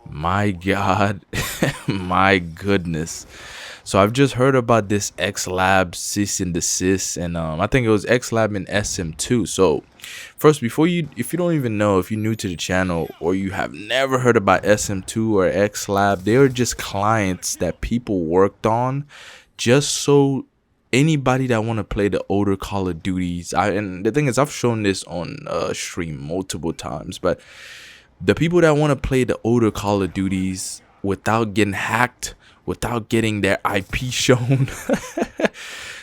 My God, my goodness. So I've just heard about this xlab cease and desist, and I think it was xlab and SM2. So first, before you, if you don't even know, if you're new to the channel or you have never heard about SM2 or xlab, they are just clients that people worked on just so anybody that want to play the older Call of Duties. And the thing is, I've shown this on stream multiple times, but the people that want to play the older Call of Duties without getting hacked, without getting their IP shown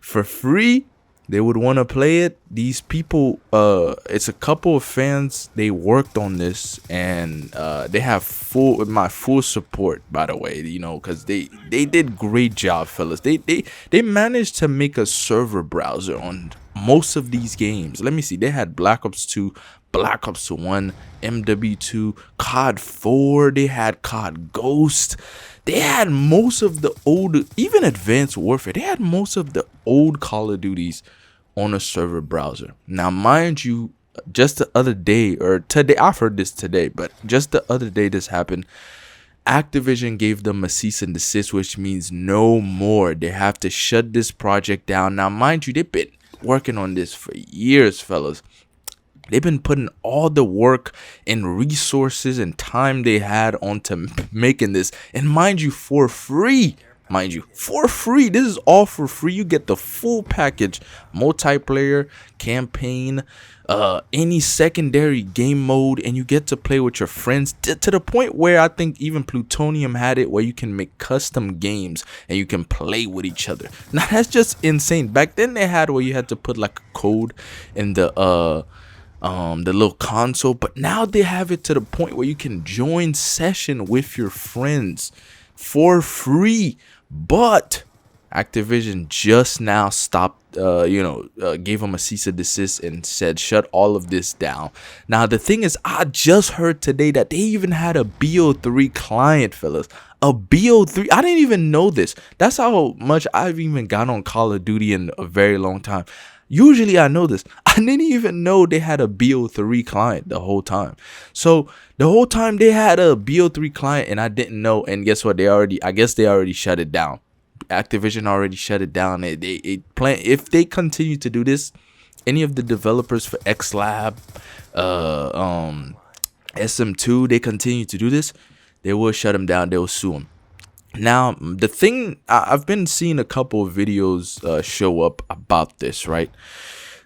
for free, they would want to play it. These people, it's a couple of fans, they worked on this, and they have my full support, by the way, you know, because they did great job, fellas. They managed to make a server browser on most of these games. Let me see, they had Black Ops 2, Black Ops 1, MW2, COD 4, they had COD Ghost. They had most of the old, even Advanced Warfare, they had most of the old Call of Duties on a server browser. Now, mind you, just the other day, or today, I've heard this today, but just the other day this happened. Activision gave them a cease and desist, which means no more. They have to shut this project down. Now, mind you, they've been working on this for years, fellas. They've been putting all the work and resources and time they had onto making this. And mind you, for free. Mind you, for free. This is all for free. You get the full package. Multiplayer, campaign, any secondary game mode. And you get to play with your friends to the point where I think even Plutonium had it, where you can make custom games and you can play with each other. Now, that's just insane. Back then, they had where you had to put like a code in the little console, but now they have it to the point where you can join session with your friends for free. But Activision just now stopped, gave them a cease and desist and said shut all of this down. Now the thing is, I just heard today that they even had a BO3 client, fellas. A BO3. I didn't even know this. That's how much I've even got on Call of Duty in a very long time. Usually I know this. I didn't even know they had a BO3 client the whole time. So the whole time they had a BO3 client and I didn't know. And guess what? I guess they already shut it down. Activision already shut it down. If they continue to do this, any of the developers for xlab, SM2, they continue to do this, they will shut them down. They will sue them. Now, the thing, I've been seeing a couple of videos show up about this, right?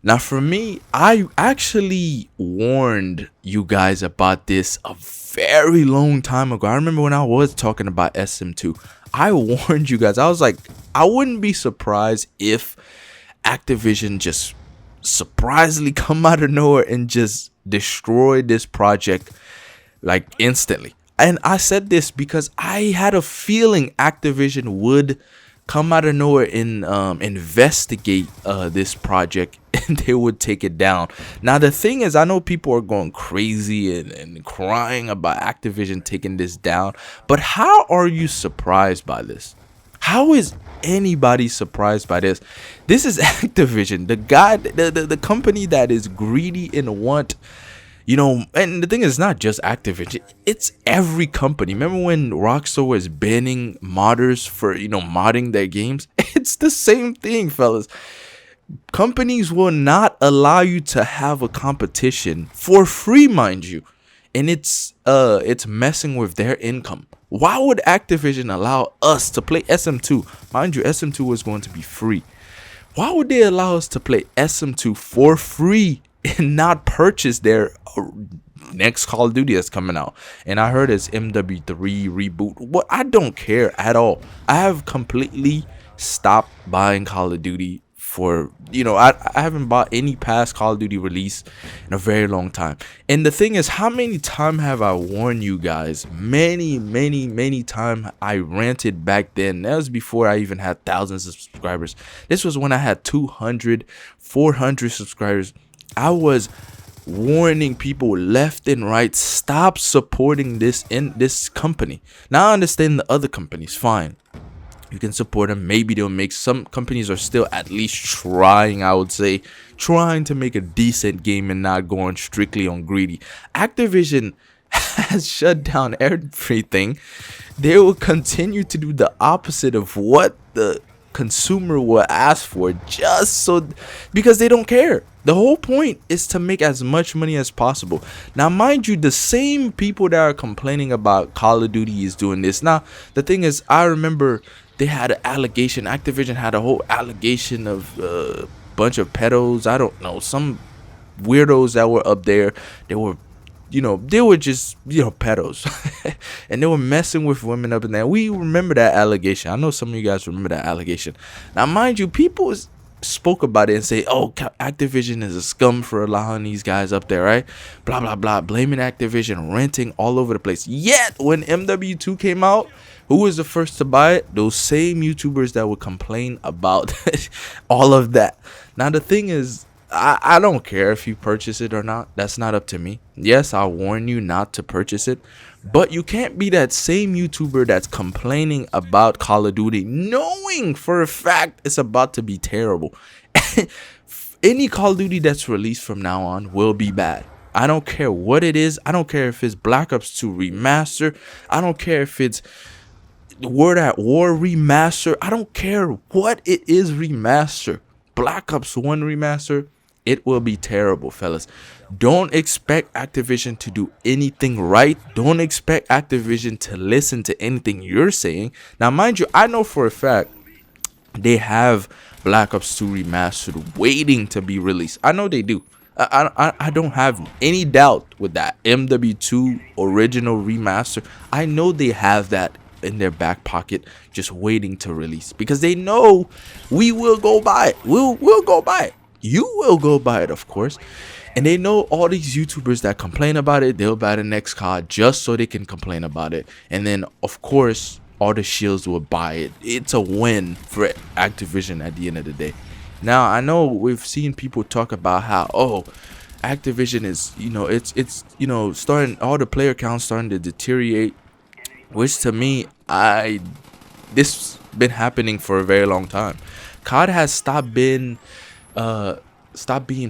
Now, for me, I actually warned you guys about this a very long time ago. I remember when I was talking about SM2, I warned you guys. I was like, I wouldn't be surprised if Activision just surprisingly come out of nowhere and just destroy this project like instantly. And I said this because I had a feeling Activision would come out of nowhere and investigate this project and they would take it down. Now, the thing is, I know people are going crazy and crying about Activision taking this down. But how are you surprised by this? How is anybody surprised by this? This is Activision, the company that is greedy and want... You know, and the thing is, not just Activision, it's every company. Remember when Rockstar was banning modders for, modding their games? It's the same thing, fellas. Companies will not allow you to have a competition for free, mind you. And it's messing with their income. Why would Activision allow us to play SM2? Mind you, SM2 was going to be free. Why would they allow us to play SM2 for free and not purchase their next Call of Duty that's coming out? And I heard it's MW3 reboot. What? I don't care at all. I have completely stopped buying Call of Duty for, I haven't bought any past Call of Duty release in a very long time. And the thing is, how many times have I warned you guys? Many times. I ranted back then. That was before I even had thousands of subscribers. This was when I had 200, 400 subscribers. I was warning people left and right, stop supporting this company. Now I understand the other companies, fine. You can support them. Maybe they'll make, some companies are still at least trying, I would say, trying to make a decent game and not going strictly on greedy. Activision has shut down everything, they will continue to do the opposite of what the consumer will ask for, just so, because they don't care. The whole point is to make as much money as possible. Now, mind you, the same people that are complaining about Call of Duty is doing this. Now, the thing is, I remember they had an allegation. Activision had a whole allegation of a bunch of pedos. I don't know, some weirdos that were up there. They were, they were just, pedos. And they were messing with women up in there. We remember that allegation. I know some of you guys remember that allegation. Now, mind you, people spoke about it and say, oh, Activision is a scum for allowing these guys up there, right? Blah, blah, blah. Blaming Activision, renting all over the place. Yet, when MW2 came out, who was the first to buy it? Those same YouTubers that would complain about all of that. Now, the thing is, I don't care if you purchase it or not. That's not up to me. Yes, I'll warn you not to purchase it. But you can't be that same YouTuber that's complaining about Call of Duty, knowing for a fact it's about to be terrible. Any Call of Duty that's released from now on will be bad. I don't care what it is. I don't care if it's Black Ops 2 remaster. I don't care if it's World at War remaster. I don't care what it is remaster. Black Ops 1 remaster, it will be terrible, fellas. Don't expect Activision to do anything right. Don't expect Activision to listen to anything you're saying. Now, mind you, I know for a fact they have Black Ops 2 remastered waiting to be released. I know they do. I don't have any doubt with that. MW2 original remaster, I know they have that in their back pocket, just waiting to release, because they know we will go buy it. We'll go buy it. You will go buy it, of course. And they know all these YouTubers that complain about it, they'll buy the next card just so they can complain about it. And then, of course, all the shields will buy it. It's a win for Activision at the end of the day. Now, I know we've seen people talk about how, oh, Activision is, it's starting, all the player counts starting to deteriorate, which to me, this been happening for a very long time. COD has stopped being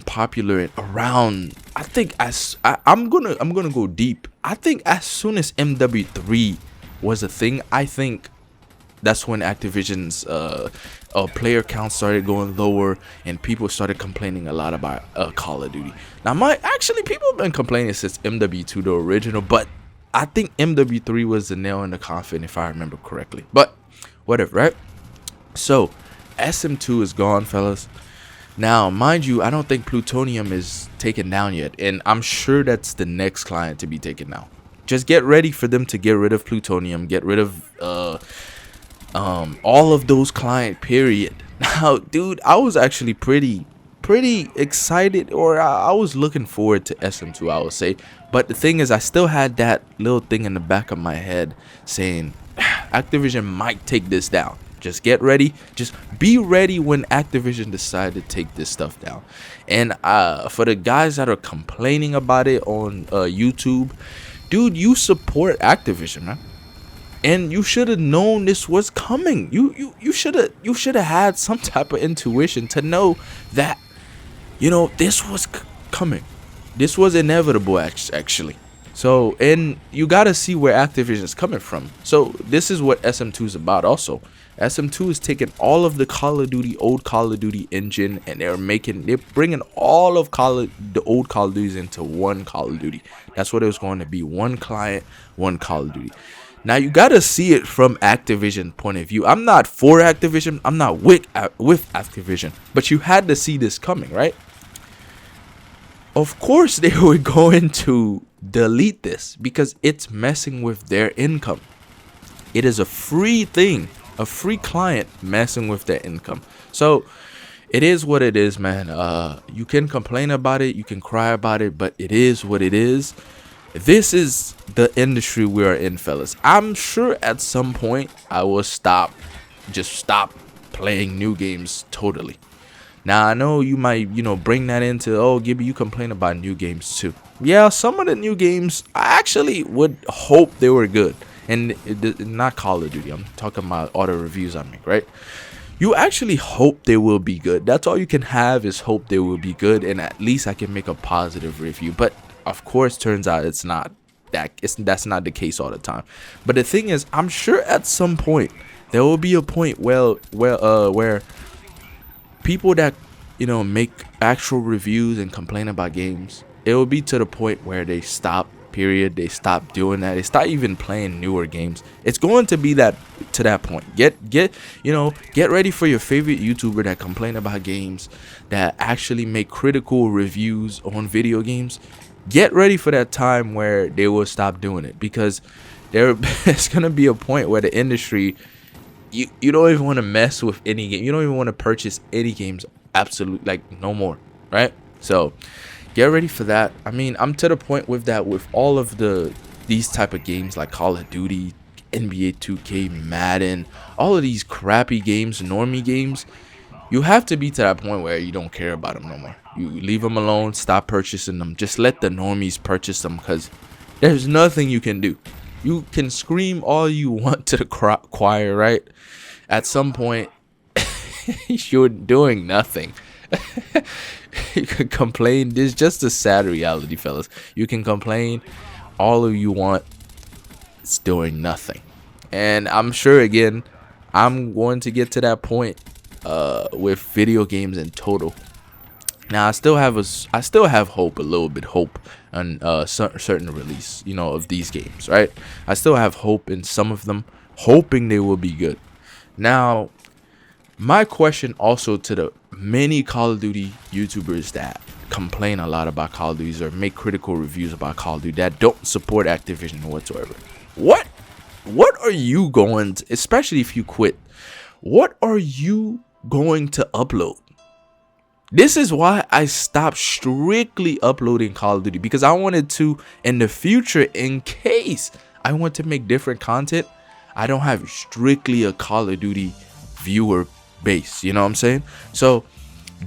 popular around, I think, I'm gonna go deep. I think as soon as MW3 was a thing, I think that's when Activision's player count started going lower and people started complaining a lot about Call of Duty. Now, people have been complaining since MW2, the original, but I think MW3 was the nail in the coffin, if I remember correctly. But whatever, right? So SM2 is gone, fellas. Now, mind you, I don't think Plutonium is taken down yet, and I'm sure that's the next client to be taken down. Just get ready for them to get rid of Plutonium, get rid of all of those client, period. Now, dude, I was actually pretty excited, or I was looking forward to SM2, I would say. But the thing is, I still had that little thing in the back of my head saying Activision might take this down. Just get ready. Just be ready when Activision decide to take this stuff down. And for the guys that are complaining about it on YouTube, dude, you support Activision, man. And you should have known this was coming. You should have had some type of intuition to know that, this was coming. This was inevitable, actually. So, and you got to see where Activision is coming from. So, this is what SM2 is about also. SM2 is taking all of the old Call of Duty engine, and they're bringing all of the old Call of Duties into one Call of Duty. That's what it was going to be. One client, one Call of Duty. Now, you got to see it from Activision point of view. I'm not for Activision. I'm not with Activision. But you had to see this coming, right? Of course, they were going to delete this because it's messing with their income. It is a free thing, a free client messing with their income. So it is what it is, man. You can complain about it, you can cry about it, but it is what it is. This is the industry we are in, fellas. I'm sure at some point I will stop playing new games totally. Now, I know you might, bring that into, oh, Gibby, you complain about new games too. Yeah, some of the new games, I actually would hope they were good. And not Call of Duty. I'm talking about all the reviews I make, right? You actually hope they will be good. That's all you can have, is hope they will be good. And at least I can make a positive review. But, of course, turns out it's not. that's not the case all the time. But the thing is, I'm sure at some point there will be a point where people that, you know, make actual reviews and complain about games, it will be to the point where they stop. Period. They stop doing that. They start even playing newer games. It's going to be that point. Get ready for your favorite YouTuber that complain about games, that actually make critical reviews on video games. Get ready for that time where they will stop doing it, because it's gonna be a point where the industry, you don't even want to mess with any game. You don't even want to purchase any games. Absolutely, like, no more, right? So get ready for that. I mean, I'm to the point with that, with all of these type of games like Call of Duty, NBA 2K, Madden, all of these crappy games, normie games. You have to be to that point where you don't care about them no more. You leave them alone, stop purchasing them. Just let the normies purchase them, because there's nothing you can do. You can scream all you want to the choir, right? At some point, you're doing nothing. You can complain. There's just a sad reality, fellas. You can complain all of you want. It's doing nothing. And I'm sure, again, I'm going to get to that point with video games in total. Now, I still have hope, a little bit hope on certain release, you know, of these games, right? I still have hope in some of them, hoping they will be good. Now, my question also to the many Call of Duty YouTubers that complain a lot about Call of Duty or make critical reviews about Call of Duty that don't support Activision whatsoever. What are you going to, especially if you quit, what are you going to upload? This is why I stopped strictly uploading Call of Duty, because I wanted to, in the future, in case I want to make different content, I don't have strictly a Call of Duty viewer base, you know what I'm saying? So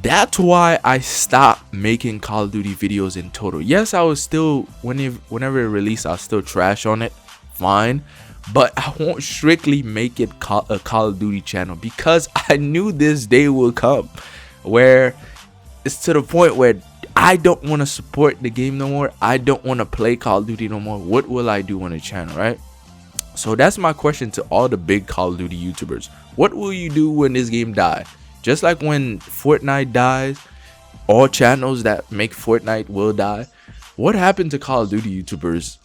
that's why I stopped making Call of Duty videos in total. Yes, I was still, whenever it released, I'll still trash on it, fine, but I won't strictly make it a Call of Duty channel, because I knew this day will come where it's to the point where I don't want to support the game no more. I don't want to play Call of Duty no more. What will I do on the channel, right? So that's my question to all the big Call of Duty YouTubers. What will you do when this game dies? Just like when Fortnite dies, all channels that make Fortnite will die. What happened to Call of Duty YouTubers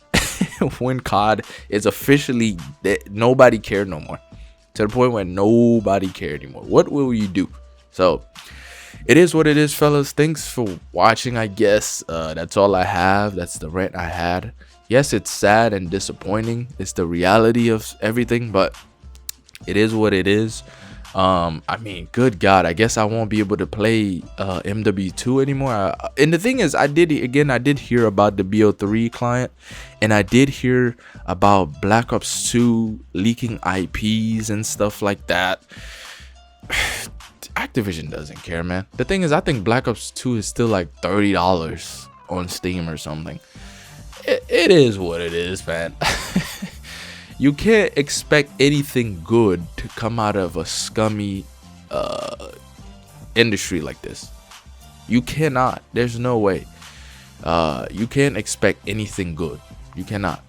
when COD is officially nobody cared no more? To the point where nobody cared anymore. What will you do? So it is what it is, fellas. Thanks for watching, I guess. That's all I have. That's the rant I had. Yes, it's sad and disappointing. It's the reality of everything, but it is what it is. I mean, good God, I guess I won't be able to play MW2 anymore. And the thing is, I did hear about the BO3 client, and I did hear about Black Ops 2 leaking IPs and stuff like that. Activision doesn't care, man. The thing is, I think Black Ops 2 is still like $30 on Steam or something. It is what it is, man. You can't expect anything good to come out of a scummy industry like this. You cannot. There's no way. You can't expect anything good. You cannot.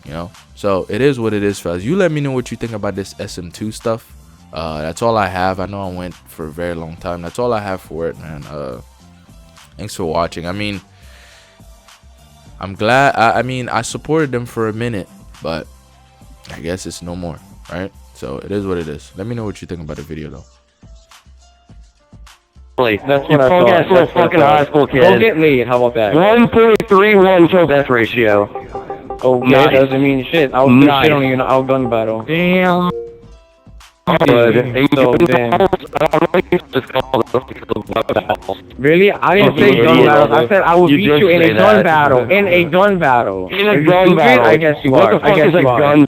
You know? So it is what it is, fellas. You let me know what you think about this SM2 stuff. That's all I have. I know I went for a very long time. That's all I have for it, man. Thanks for watching. I mean, I'm glad. I mean, I supported them for a minute, but I guess it's no more, right? So it is what it is. Let me know what you think about the video, though. That's what I thought. That's fucking high school kid. Go get me. How about that? 1.31 to death ratio. Okay, nice. Doesn't mean shit. I was nice. Shit on you in an outgun battle. Damn. Really? I didn't say gun battle. I said I will beat you in a gun battle. In a gun battle. In a gun battle. I guess you are. What the fuck is a gun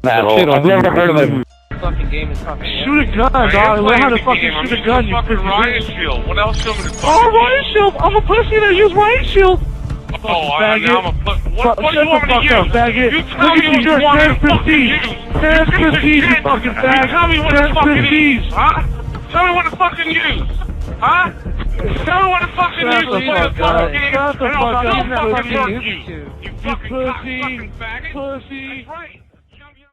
battle? I've never heard of a fucking game is fucking. Shoot a gun, dog. Learn how to fucking shoot a gun. You fucking riot shield. What else should we? Oh, riot shield. I'm a pussy that use riot shield. Oh, I'm a pussy. What do you want me to use? Faggot. You tell me what you want me to fucking use. There's prestige, you fucking faggot. Tell me what to fucking use, huh? Tell me what to fucking use, huh? Everyone want to fucking use to play the fucking game, and I'll still fucking murk you. You fucking cock-sucking faggot. Pussy. That's right.